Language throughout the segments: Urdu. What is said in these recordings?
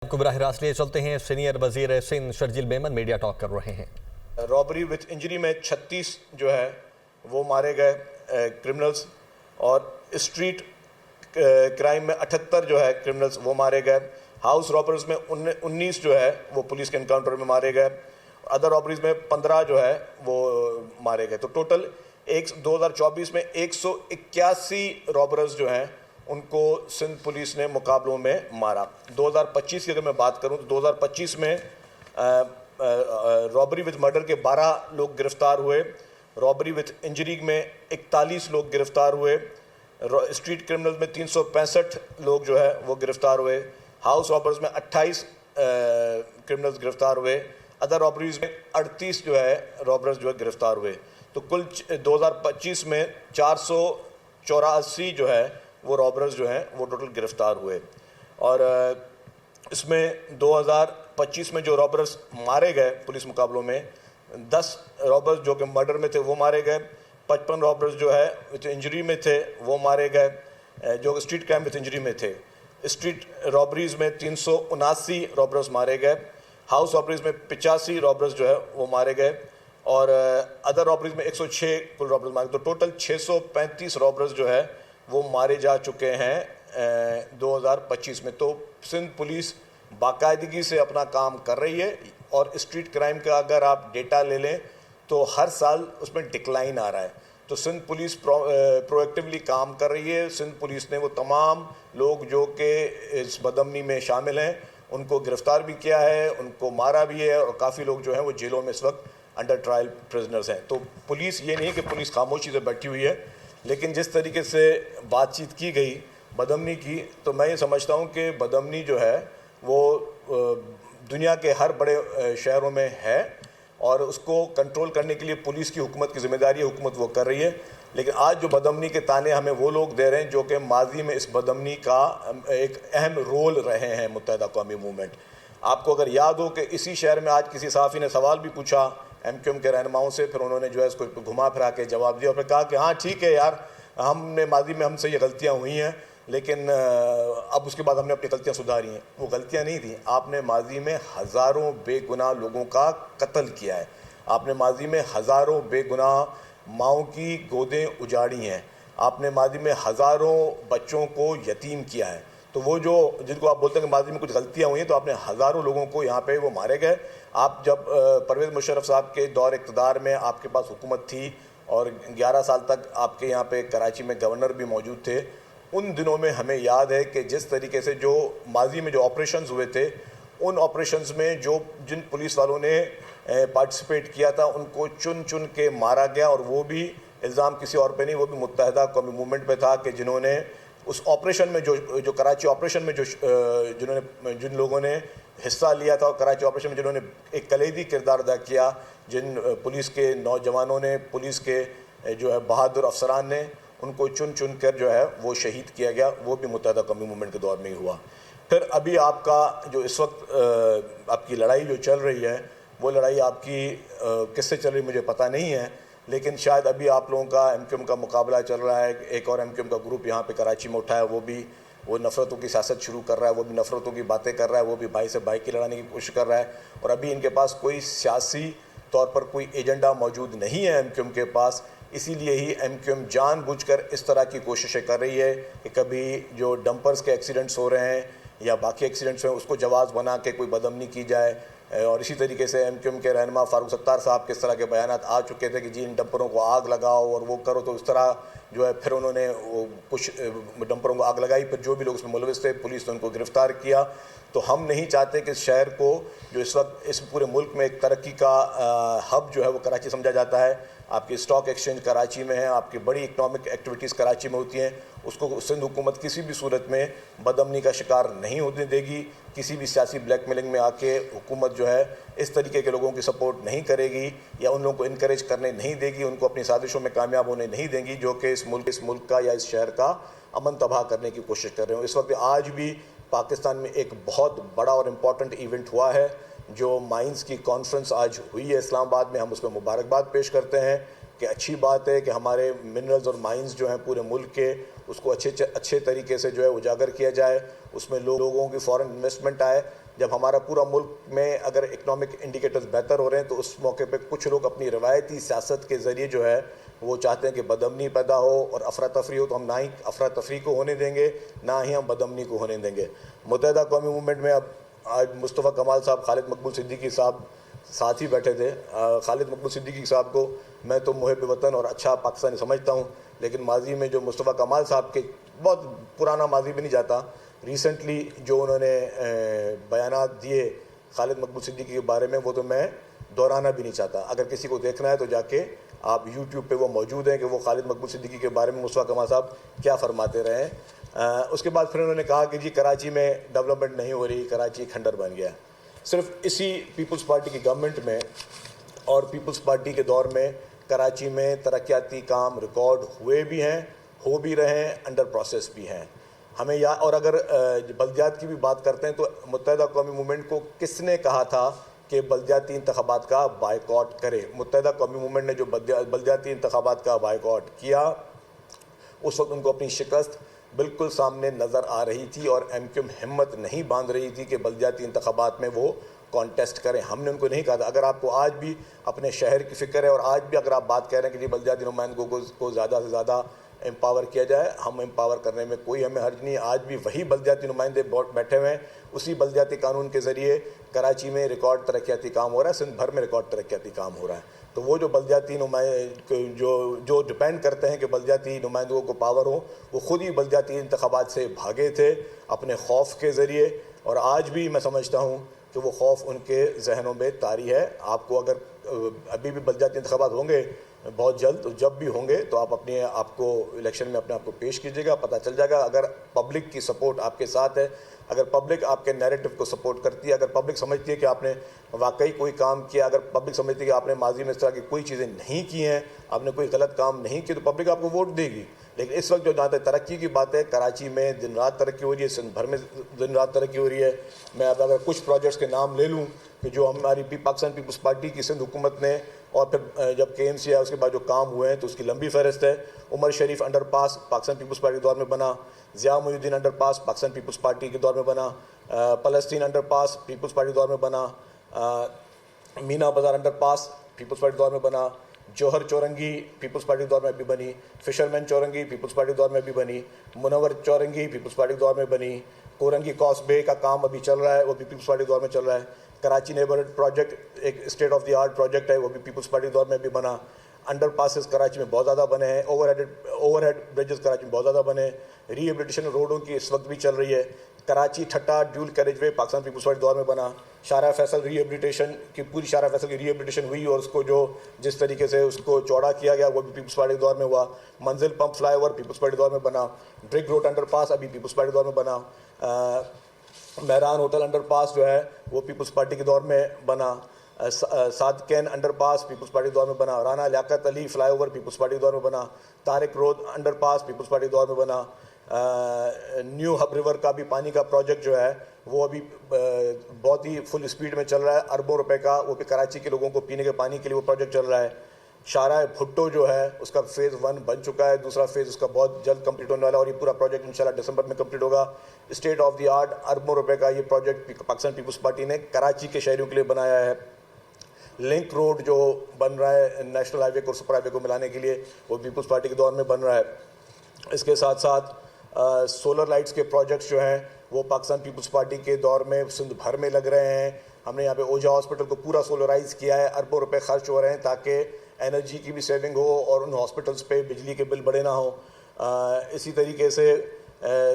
کو براہ راست لیے چلتے ہیں۔ سینئر وزیر سندھ شرجیل میمن میڈیا ٹاک کر رہے ہیں۔ رابری وتھ انجری میں 36 جو ہے وہ مارے گئے کرمنلز، اور اسٹریٹ کرائم میں 78 جو ہے کرمنلز وہ مارے گئے۔ ہاؤس رابرز میں 19 جو ہے وہ پولیس کے انکاؤنٹر میں مارے گئے۔ ادر رابریز میں 15 جو ہے وہ مارے گئے۔ تو ٹوٹل 2024 میں 181 رابرز جو ہیں ان کو سندھ پولیس نے مقابلوں میں مارا۔ 2025 کی اگر میں بات کروں تو 2025 میں رابری وتھ مرڈر کے 12 لوگ گرفتار ہوئے، رابری وتھ انجری میں 41 لوگ گرفتار ہوئے، اسٹریٹ کرمنل میں 365 لوگ جو ہے وہ گرفتار ہوئے، ہاؤس رابرز میں 28 کرمنلز گرفتار ہوئے، ادر رابریز میں 38 جو ہے رابرز جو ہے گرفتار ہوئے۔ تو کل 2025 میں 484 جو ہے وہ رابرز جو ہیں وہ ٹوٹل گرفتار ہوئے۔ اور اس میں 2025 میں جو رابرز مارے گئے پولیس مقابلوں میں 10 رابرز جو کہ مرڈر میں تھے وہ مارے گئے، 55 رابرز جو ہے وتھ انجری میں تھے وہ مارے گئے جو اسٹریٹ کرائم وتھ انجری میں تھے۔ اسٹریٹ رابریز میں 379 رابرز مارے گئے، ہاؤس رابریز میں 85 رابرز جو ہے وہ مارے گئے، اور ادر رابریز میں 106 کل رابرز مارے گئے۔ تو ٹوٹل 635 رابرز جو ہے وہ مارے جا چکے ہیں 2025 میں۔ تو سندھ پولیس باقاعدگی سے اپنا کام کر رہی ہے، اور اسٹریٹ کرائم کا اگر آپ ڈیٹا لے لیں تو ہر سال اس میں ڈکلائن آ رہا ہے۔ تو سندھ پولیس پرویکٹیولی کام کر رہی ہے۔ سندھ پولیس نے وہ تمام لوگ جو کہ اس بدامنی میں شامل ہیں ان کو گرفتار بھی کیا ہے، ان کو مارا بھی ہے، اور کافی لوگ جو ہیں وہ جیلوں میں اس وقت انڈر ٹرائل پرزنرز ہیں۔ تو پولیس یہ نہیں کہ پولیس خاموشی سے بیٹھی ہوئی ہے، لیکن جس طریقے سے بات چیت کی گئی بدامنی کی، تو میں یہ سمجھتا ہوں کہ بدامنی جو ہے وہ دنیا کے ہر بڑے شہروں میں ہے، اور اس کو کنٹرول کرنے کے لیے پولیس کی حکومت کی ذمہ داری ہے، حکومت وہ کر رہی ہے۔ لیکن آج جو بدامنی کے تانے ہمیں وہ لوگ دے رہے ہیں جو کہ ماضی میں اس بدامنی کا ایک اہم رول رہے ہیں متحدہ قومی موومنٹ۔ آپ کو اگر یاد ہو کہ اسی شہر میں آج کسی صحافی نے سوال بھی پوچھا ایم کیو ایم کے رہنماؤں سے، پھر انہوں نے جو ہے اس کو گھما پھرا کے جواب دیا، اور پھر کہا کہ ہاں ٹھیک ہے یار، ہم نے ماضی میں ہم سے یہ غلطیاں ہوئی ہیں، لیکن اب اس کے بعد ہم نے اپنی غلطیاں سدھاری ہیں۔ وہ غلطیاں نہیں تھیں، آپ نے ماضی میں ہزاروں بے گناہ لوگوں کا قتل کیا ہے، آپ نے ماضی میں ہزاروں بے گناہ ماؤں کی گودیں اجاڑی ہیں، آپ نے ماضی میں ہزاروں بچوں کو یتیم کیا ہے۔ تو وہ جو جن کو آپ بولتے ہیں کہ ماضی میں کچھ غلطیاں ہوئی ہیں، تو آپ نے ہزاروں لوگوں کو یہاں پہ وہ مارے گئے۔ آپ جب پرویز مشرف صاحب کے دور اقتدار میں آپ کے پاس حکومت تھی، اور 11 سال تک آپ کے یہاں پہ کراچی میں گورنر بھی موجود تھے، ان دنوں میں ہمیں یاد ہے کہ جس طریقے سے جو ماضی میں جو آپریشنز ہوئے تھے، ان آپریشنز میں جن پولیس والوں نے پارٹیسپیٹ کیا تھا ان کو چن چن کے مارا گیا، اور وہ بھی الزام کسی اور پہ نہیں، وہ بھی متحدہ قومی موومنٹ پہ تھا کہ جنہوں نے اس آپریشن میں جو کراچی آپریشن میں جن لوگوں نے حصہ لیا تھا، اور کراچی آپریشن میں جنہوں نے ایک کلیدی کردار ادا کیا، جن پولیس کے نوجوانوں نے، پولیس کے جو ہے بہادر افسران نے، ان کو چن چن کر جو ہے وہ شہید کیا گیا، وہ بھی متحدہ قومی موومنٹ کے دور میں ہی ہوا۔ پھر ابھی آپ کا جو اس وقت آپ کی لڑائی جو چل رہی ہے، وہ لڑائی آپ کی کس سے چل رہی مجھے پتہ نہیں ہے، لیکن شاید ابھی آپ لوگوں کا ایم کیو ایم کا مقابلہ چل رہا ہے، ایک اور ایم کیو ایم کا گروپ یہاں پہ کراچی میں اٹھا ہے، وہ نفرتوں کی سیاست شروع کر رہا ہے، وہ بھی نفرتوں کی باتیں کر رہا ہے، وہ بھی بھائی سے بھائی کی لڑانے کی کوشش کر رہا ہے، اور ابھی ان کے پاس کوئی سیاسی طور پر کوئی ایجنڈا موجود نہیں ہے ایم کیو ایم کے پاس۔ اسی لیے ہی ایم کیو ایم جان بوجھ کر اس طرح کی کوششیں کر رہی ہے کہ کبھی جو ڈمپرز کے ایکسیڈنٹس ہو رہے ہیں یا باقی ایکسیڈنٹس ہیں اس کو جواز بنا کے کوئی بدامنی کی جائے، اور اسی طریقے سے ایم کیو ایم کے رہنما فاروق ستار صاحب کے اس طرح کے بیانات آ چکے تھے کہ جی ان ڈمپروں کو آگ لگاؤ اور وہ کرو، تو اس طرح جو ہے پھر انہوں نے کچھ ڈمپروں کو آگ لگائی، پھر جو بھی لوگ اس میں ملوث تھے پولیس نے ان کو گرفتار کیا۔ تو ہم نہیں چاہتے کہ اس شہر کو جو اس وقت اس پورے ملک میں ایک ترقی کا ہب جو ہے وہ کراچی سمجھا جاتا ہے، آپ کی اسٹاک ایکسچینج کراچی میں ہے، آپ کی بڑی اکنامک ایکٹیویٹیز کراچی میں ہوتی ہیں، اس کو سندھ حکومت کسی بھی صورت میں بدامنی کا شکار نہیں ہونے دے گی۔ کسی بھی سیاسی بلیک میلنگ میں آ کے حکومت جو ہے اس طریقے کے لوگوں کی سپورٹ نہیں کرے گی، یا ان لوگوں کو انکریج کرنے نہیں دے گی، ان کو اپنی سازشوں میں کامیاب ہونے نہیں دیں گی جو کہ اس ملک کا یا اس شہر کا امن تباہ کرنے کی کوشش کر رہے ہوں۔ اس وقت آج بھی پاکستان میں ایک بہت بڑا اور امپورٹنٹ ایونٹ ہوا ہے، جو مائنز کی کانفرنس آج ہوئی ہے اسلام آباد میں، ہم اس میں مبارکباد پیش کرتے ہیں کہ اچھی بات ہے کہ ہمارے منرلز اور مائنز جو ہیں پورے ملک کے، اس کو اچھے طریقے سے جو ہے اجاگر کیا جائے، اس میں لوگوں کی فورن انویسٹمنٹ آئے۔ جب ہمارا پورا ملک میں اگر اکنامک انڈیکیٹرز بہتر ہو رہے ہیں تو اس موقع پہ کچھ لوگ اپنی روایتی سیاست کے ذریعے جو ہے وہ چاہتے ہیں کہ بدامنی پیدا ہو اور افراتفری ہو، تو ہم نہ ہی افراتفری کو ہونے دیں گے، نہ ہی ہم بدامنی کو ہونے دیں گے۔ متحدہ قومی موومنٹ میں اب آج مصطفیٰ کمال صاحب، خالد مقبول صدیقی صاحب ساتھ ہی بیٹھے تھے۔ خالد مقبول صدیقی صاحب کو میں تو محب وطن اور اچھا پاکستانی سمجھتا ہوں، لیکن ماضی میں جو مصطفیٰ کمال صاحب کے بہت پرانا ماضی بھی نہیں جاتا، ریسنٹلی جو انہوں نے بیانات دیے خالد مقبول صدیقی کے بارے میں، وہ تو میں دہرانا بھی نہیں چاہتا۔ اگر کسی کو دیکھنا ہے تو جا کے آپ یوٹیوب پہ وہ موجود ہیں کہ وہ خالد مقبول صدیقی کے بارے میں مصطفیٰ کمال صاحب کیا فرماتے رہے ہیں۔ اس کے بعد پھر انہوں نے کہا کہ جی کراچی میں ڈیولپمنٹ نہیں ہو رہی، کراچی کھنڈر بن گیا۔ صرف اسی پیپلز پارٹی کی گورنمنٹ میں اور پیپلز پارٹی کے دور میں کراچی میں ترقیاتی کام ریکارڈ ہوئے بھی ہیں، ہو بھی رہے ہیں، انڈر پروسیس بھی ہیں۔ ہمیں اور اگر بلدیات کی بھی بات کرتے ہیں تو متحدہ قومی موومنٹ کو کس نے کہا تھا کہ بلدیاتی انتخابات کا بائیکاٹ کرے؟ متحدہ قومی موومنٹ نے جو بلدیاتی انتخابات کا بائیکاٹ کیا، اس وقت ان کو اپنی شکست بالکل سامنے نظر آ رہی تھی اور ایم کیو ایم ہمت نہیں باندھ رہی تھی کہ بلدیاتی انتخابات میں وہ کانٹیسٹ کریں۔ ہم نے ان کو نہیں کہا تھا۔ اگر آپ کو آج بھی اپنے شہر کی فکر ہے اور آج بھی اگر آپ بات کہہ رہے ہیں کہ جی بلدیاتی نمائندگوں کو زیادہ سے زیادہ امپاور کیا جائے، ہم امپاور کرنے میں کوئی ہمیں حرج نہیں۔ آج بھی وہی بلدیاتی نمائندے بیٹھے ہوئے ہیں، اسی بلدیاتی قانون کے ذریعے کراچی میں ریکارڈ ترقیاتی کام ہو رہا ہے، سندھ بھر میں ریکارڈ ترقیاتی کام ہو رہا ہے۔ تو وہ جو بلدیاتی جو ڈپینڈ کرتے ہیں کہ بلدیاتی نمائندوں کو پاور ہو، وہ خود ہی بلدیاتی انتخابات سے بھاگے تھے اپنے خوف کے ذریعے، اور آج بھی میں سمجھتا ہوں کہ وہ خوف ان کے ذہنوں میں طاری ہے۔ آپ کو اگر ابھی بھی بلدیاتی انتخابات ہوں گے بہت جلد، جب بھی ہوں گے تو آپ اپنے آپ کو الیکشن میں اپنے آپ کو پیش کیجیے گا، پتہ چل جائے گا۔ اگر پبلک کی سپورٹ آپ کے ساتھ ہے، اگر پبلک آپ کے نیریٹو کو سپورٹ کرتی ہے، اگر پبلک سمجھتی ہے کہ آپ نے واقعی کوئی کام کیا، اگر پبلک سمجھتی ہے کہ آپ نے ماضی میں اس طرح کی کوئی چیزیں نہیں کی ہیں، آپ نے کوئی غلط کام نہیں کی، تو پبلک آپ کو ووٹ دے گی۔ لیکن اس وقت جو جہاں تک ترقی کی بات ہے، کراچی میں دن رات ترقی ہو رہی ہے، سندھ بھر میں دن رات ترقی ہو رہی ہے۔ میں اب اگر کچھ پروجیکٹس کے نام لے لوں کہ جو ہماری پاکستان پیپلز پارٹی کی سندھ حکومت نے، اور پھر جب کے ایم سی آیا اس کے بعد جو کام ہوئے ہیں تو اس کی لمبی فہرست ہے۔ عمر شریف انڈر پاس پاکستان پیپلز پارٹی کے دور میں بنا، ضیاء محی الدین انڈر پاس پاکستان پیپلز پارٹی کے دور میں بنا، فلسطین انڈر پاس پیپلز پارٹی کے دور میں بنا، مینا بازار انڈر پاس پیپلز پارٹی کے دور میں بنا، جوہر چورنگی پیپلز پارٹی کے دور میں بھی بنی، فشرمین چورنگی پیپلز پارٹی کے دور میں بھی بنی، منور چورنگی پیپلز پارٹی کے دور میں بنی، کورنگی کاس بے کا کام ابھی چل رہا ہے، وہ بھی پیپلز پارٹی کے دور میں چل رہا ہے۔ کراچی نیبرہڈ پروجیکٹ ایک state of the art project ہے، وہ بھی پیپلز پارٹی کے دور میں بھی بنا۔ انڈر پاسز کراچی میں بہت زیادہ بنے ہیں، اوور ہیڈ بریجز کراچی میں بہت زیادہ بنے ہیں، ری ایبلیٹیشن روڈوں کی اس وقت بھی چل رہی ہے۔ کراچی ٹھٹا ڈیول کیریج وے پاکستان پیپلز پارٹی کے دور میں بنا، شارع فیصل ری ایبلیٹیشن کی پوری شارع فیصل کی ری ایبلیٹیشن ہوئی اور اس کو جس طریقے سے اس کو چوڑا کیا گیا وہ بھی پیپلز پارٹی کے دور میں ہوا۔ Manzil pump flyover Peoples Party کے دور میں بنا، برک روڈ انڈر پاس ابھی پیپلز پارٹی کے دور میں بنا، مہران ہوٹل انڈر پاس جو ہے وہ پیپلز پارٹی کے دور میں بنا، صادقین انڈر پاس پیپلز پارٹی کے دور میں بنا، رانا لیاقت علی فلائی اوور پیپلز پارٹی کے دور میں بنا، طارق رود انڈر پاس پیپلز پارٹی کے دور میں بنا، نیو ہب ریور کا بھی پانی کا پروجیکٹ جو ہے وہ ابھی بہت ہی فل اسپیڈ میں چل رہا ہے، اربوں روپے کا، وہ بھی کراچی کے لوگوں کو پینے کے پانی کے لیے وہ پروجیکٹ چل رہا ہے۔ شارع بھٹو جو ہے اس کا فیز 1 بن چکا ہے، دوسرا فیز اس کا بہت جلد کمپلیٹ ہونے والا ہے اور یہ پورا پروجیکٹ انشاءاللہ دسمبر میں کمپلیٹ ہوگا۔ اسٹیٹ آف دی آرٹ اربوں روپے کا یہ پروجیکٹ پاکستان پیپلز پارٹی نے کراچی کے شہریوں کے لیے بنایا ہے۔ لنک روڈ جو بن رہا ہے نیشنل ہائی وے کو سپر ہائی وے کو ملانے کے لیے، وہ پیپلز پارٹی کے دور میں بن رہا ہے۔ اس کے ساتھ ساتھ سولر لائٹس کے پروجیکٹس جو ہیں وہ پاکستان پیپلز پارٹی کے دور میں سندھ بھر میں لگ رہے ہیں۔ ہم نے یہاں پہ اوجھا ہاسپٹل کو پورا سولرائز کیا ہے، اربوں روپے خرچ ہو رہے ہیں تاکہ انرجی کی بھی سیونگ ہو اور ان ہاسپٹلس پہ بجلی کے بل بڑے نہ ہوں۔ اسی طریقے سے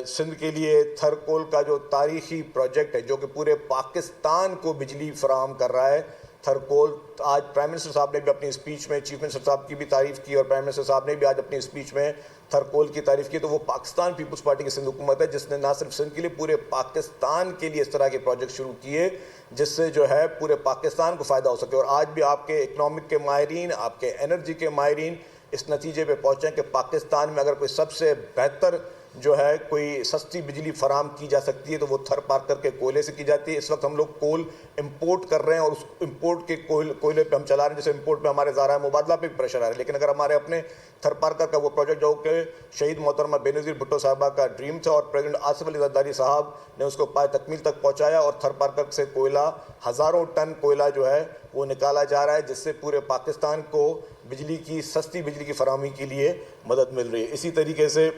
سندھ کے لیے تھرکول کا جو تاریخی پروجیکٹ ہے جو کہ پورے پاکستان کو بجلی فراہم کر رہا ہے، تھرکول، آج پرائم منسٹر صاحب نے بھی اپنی اسپیچ میں چیف منسٹر صاحب کی بھی تعریف کی اور پرائم منسٹر صاحب نے بھی آج اپنی اسپیچ میں تھرکول کی تعریف کی۔ تو وہ پاکستان پیپلز پارٹی کی سندھ حکومت ہے جس نے نہ صرف سندھ کے لیے پورے پاکستان کے لیے اس طرح کے پروجیکٹ شروع کیے جس سے جو ہے پورے پاکستان کو فائدہ ہو سکے۔ اور آج بھی آپ کے اکنامک کے ماہرین، آپ کے انرجی کے ماہرین اس نتیجے پہ پہنچے ہیں کہ پاکستان میں اگر کوئی سب سے بہتر جو ہے کوئی سستی بجلی فراہم کی جا سکتی ہے تو وہ تھر پار کر کے کوئلے سے کی جاتی ہے. اس وقت ہم لوگ کول امپورٹ کر رہے ہیں اور اس امپورٹ کے کوئلے پہ ہم چلا رہے ہیں, جیسے امپورٹ پہ ہمارے ذرائع مبادلہ پہ بھی پریشر آ رہا ہے. لیکن اگر ہمارے اپنے تھر پارکر کا وہ پروجیکٹ جو کہ شہید محترمہ بے نظیر بھٹو صاحبہ کا ڈریم تھا اور پریزیڈنٹ آصف علی زرداری صاحب نے اس کو پائے تکمیل تک پہنچایا اور تھر پارکر سے کوئلہ ہزاروں ٹن کوئلہ جو ہے وہ نکالا جا رہا ہے, جس سے پورے پاکستان کو بجلی کی سستی بجلی کی فراہمی کے لیے مدد مل رہی ہے. اسی طریقے سے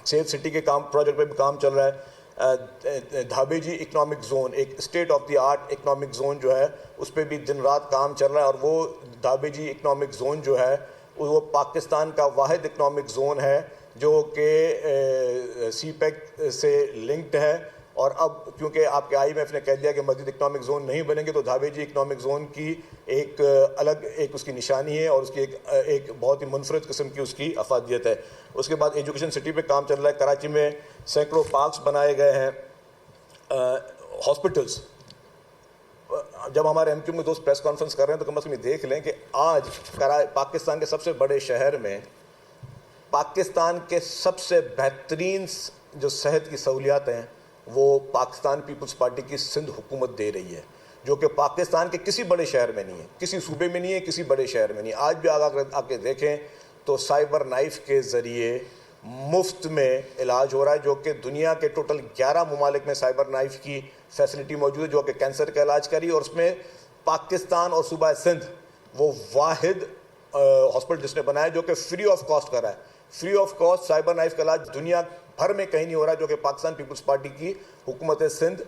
سیف سٹی کے پروجیکٹ پہ بھی کام چل رہا ہے. دھابے جی اکنامک زون ایک state of the art economic zone جو ہے اس پہ بھی دن رات کام چل رہا ہے, اور وہ دھابے جی اکنامک زون جو ہے وہ پاکستان کا واحد اکنامک زون ہے جو کہ سی پیک سے لنکڈ ہے. اور اب کیونکہ آپ کے آئی ایم ایف نے کہہ دیا کہ مزید اکنامک زون نہیں بنیں گے تو دھابے جی اکنامک زون کی ایک الگ ایک اس کی نشانی ہے اور اس کی ایک بہت ہی منفرد قسم کی اس کی افادیت ہے. اس کے بعد ایجوکیشن سٹی پہ کام چل رہا ہے. کراچی میں سینکڑوں پارکس بنائے گئے ہیں. ہاسپٹلس, جب ہمارے ایم کیو میں دوست پریس کانفرنس کر رہے ہیں تو کم از کم یہ دیکھ لیں کہ آج پاکستان کے سب سے بڑے شہر میں پاکستان کے سب سے بہترین جو صحت کی سہولیات ہیں وہ پاکستان پیپلز پارٹی کی سندھ حکومت دے رہی ہے, جو کہ پاکستان کے کسی بڑے شہر میں نہیں ہے, کسی صوبے میں نہیں ہے, کسی بڑے شہر میں نہیں ہے. آج بھی آ کے دیکھیں تو سائبر نائف کے ذریعے مفت میں علاج ہو رہا ہے, جو کہ دنیا کے ٹوٹل 11 ممالک میں سائبر نائف کی فیسلٹی موجود ہے جو کہ کینسر کا علاج کری, اور اس میں پاکستان اور صوبہ سندھ وہ واحد ہاسپٹل جس نے بنایا جو کہ فری آف کاسٹ کر رہا ہے. Free of cost cyber knife کا علاج دنیا بھر میں کہیں نہیں ہو رہا, جو کہ پاکستان پیپلز پارٹی کی حکومت سندھ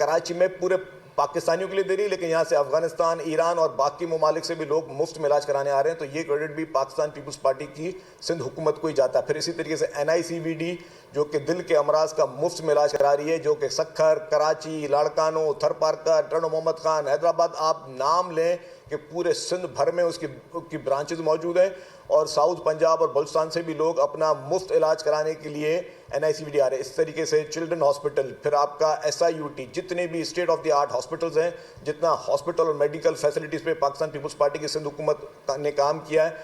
کراچی میں پورے پاکستانیوں کے لیے دے رہی ہے, لیکن یہاں سے افغانستان, ایران اور باقی ممالک سے بھی لوگ مفت میں علاج کرانے آ رہے ہیں. تو یہ کریڈٹ بھی پاکستان پیپلز پارٹی کی سندھ حکومت کو ہی جاتا ہے. پھر اسی طریقے سے NICVD جو کہ دل کے امراض کا مفت میں علاج کرا رہی ہے, جو کہ سکھر, کراچی, لاڑکانو, تھر پارکر, ٹرنو محمد خان, حیدرآباد, آپ نام لیں کہ پورے سندھ بھر میں اس کی برانچز موجود ہیں. اور ساؤتھ پنجاب اور بلوچستان سے بھی لوگ اپنا مفت علاج کرانے کے لیے NICVD آ رہے ہیں. اس طریقے سے چلڈرن ہاسپٹل, پھر آپ کا SIUT, جتنے بھی state of the art hospitals ہیں, جتنا ہاسپٹل اور میڈیکل فیسلٹیز پہ پاکستان پیپلز پارٹی کی سندھ حکومت نے کام کیا ہے